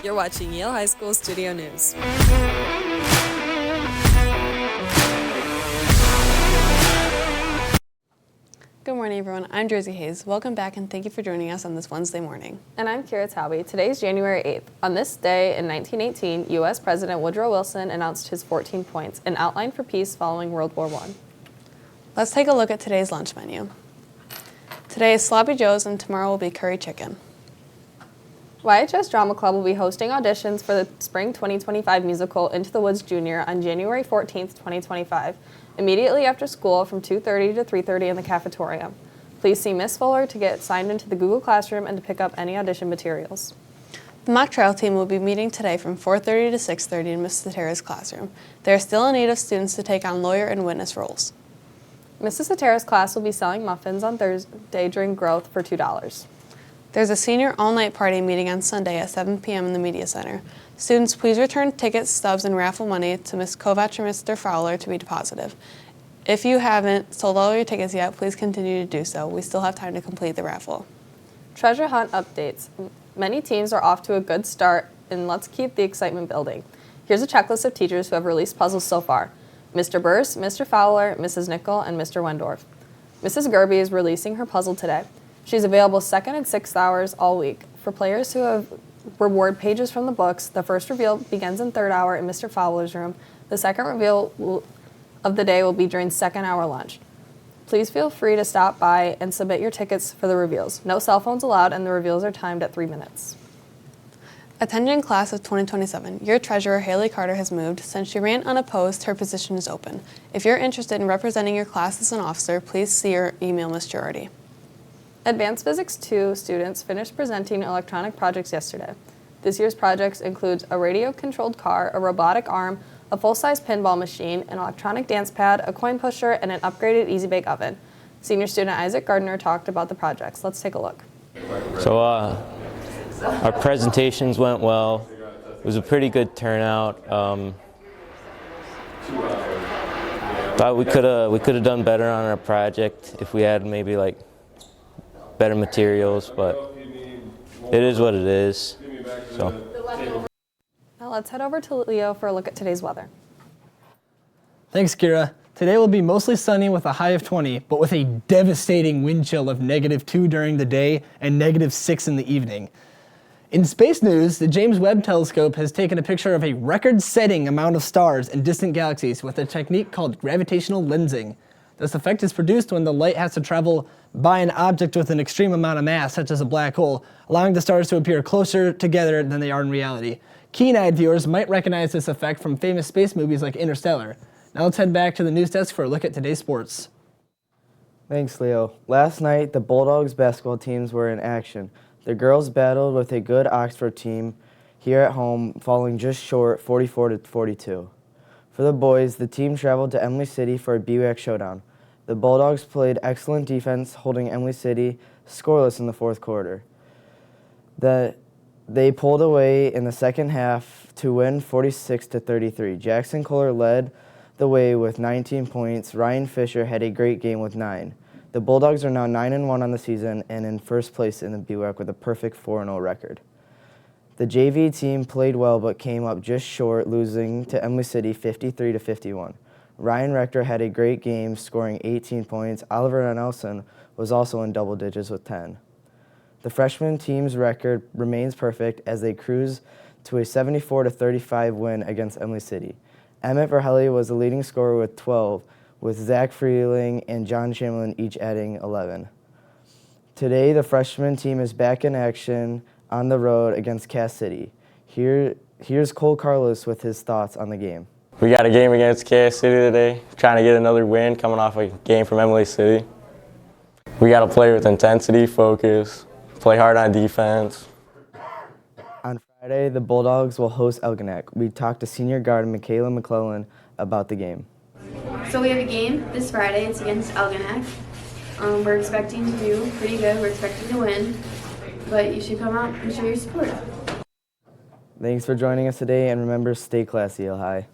You're watching Yale High School Studio News. Good morning, everyone. I'm Jersey Hayes. Welcome back and thank you for joining us on this Wednesday morning. And I'm Kira Taube. Today is January 8th. On this day in 1918, U.S. President Woodrow Wilson announced his 14 points, an outline for peace following World War I. Let's take a look at today's lunch menu. Today is Sloppy Joe's and tomorrow will be curry chicken. YHS Drama Club will be hosting auditions for the Spring 2025 musical Into the Woods Junior on January 14th, 2025, immediately after school from 2:30 to 3:30 in the cafeteria. Please see Miss Fuller to get signed into the Google Classroom and to pick up any audition materials. The mock trial team will be meeting today from 4:30 to 6:30 in Mrs. Satera's classroom. They are still in need of students to take on lawyer and witness roles. Mrs. Satera's class will be selling muffins on Thursday during growth for $2. There's a senior all-night party meeting on Sunday at 7 p.m. in the Media Center. Students, please return tickets, stubs, and raffle money to Ms. Kovach or Mr. Fowler to be deposited. If you haven't sold all your tickets yet, please continue to do so. We still have time to complete the raffle. Treasure hunt updates. Many teams are off to a good start, and let's keep the excitement building. Here's a checklist of teachers who have released puzzles so far. Mr. Burse, Mr. Fowler, Mrs. Nickel, and Mr. Wendorf. Mrs. Gerby is releasing her puzzle today. She's available 2nd and 6th hours all week. For players who have reward pages from the books, the first reveal begins in 3rd hour in Mr. Fowler's room. The second reveal of the day will be during 2nd hour lunch. Please feel free to stop by and submit your tickets for the reveals. No cell phones allowed, and the reveals are timed at 3 minutes. Attention class of 2027, your treasurer, Haley Carter, has moved. Since she ran unopposed, her position is open. If you're interested in representing your class as an officer, please see or email Ms. Girardi. Advanced Physics 2 students finished presenting electronic projects yesterday. This year's projects includes a radio-controlled car, a robotic arm, a full-size pinball machine, an electronic dance pad, a coin pusher, and an upgraded Easy-Bake oven. Senior student Isaac Gardner talked about the projects. Let's take a look. So our presentations went well. It was a pretty good turnout. Thought we could have done better on our project if we had maybe like better materials, but it is what it is. So. Now let's head over to Leo for a look at today's weather. Thanks, Kira. Today will be mostly sunny with a high of 20, but with a devastating wind chill of -2 during the day and -6 in the evening. In space news, the James Webb Telescope has taken a picture of a record-setting amount of stars and distant galaxies with a technique called gravitational lensing. This effect is produced when the light has to travel by an object with an extreme amount of mass, such as a black hole, allowing the stars to appear closer together than they are in reality. Keen-eyed viewers might recognize this effect from famous space movies like Interstellar. Now let's head back to the news desk for a look at today's sports. Thanks, Leo. Last night, the Bulldogs basketball teams were in action. The girls battled with a good Oxford team here at home, falling just short 44-42. For the boys, the team traveled to Emily City for a BWAC showdown. The Bulldogs played excellent defense, holding Emily City scoreless in the 4th quarter. They pulled away in the second half to win 46-33. Jackson Kohler led the way with 19 points. Ryan Fisher had a great game with 9. The Bulldogs are now 9-1 on the season and in first place in the BWAC with a perfect 4-0 record. The JV team played well but came up just short, losing to Emily City 53-51. Ryan Rector had a great game, scoring 18 points. Oliver Nelson was also in double digits with 10. The freshman team's record remains perfect as they cruise to a 74-35 win against Emily City. Emmett Verhelli was the leading scorer with 12, with Zach Freeling and John Chamberlain each adding 11. Today, the freshman team is back in action on the road against Cass City. Here's Cole Carlos with his thoughts on the game. We got a game against Cass City today, trying to get another win coming off a game from Emily City. We got to play with intensity, focus, play hard on defense. On Friday, the Bulldogs will host Elginak. We talked to senior guard Michaela McClellan about the game. So we have a game this Friday. It's against Elginak. We're expecting to do pretty good. We're expecting to win, but you should come out and show your support. Thanks for joining us today, and remember, stay classy, Yale High.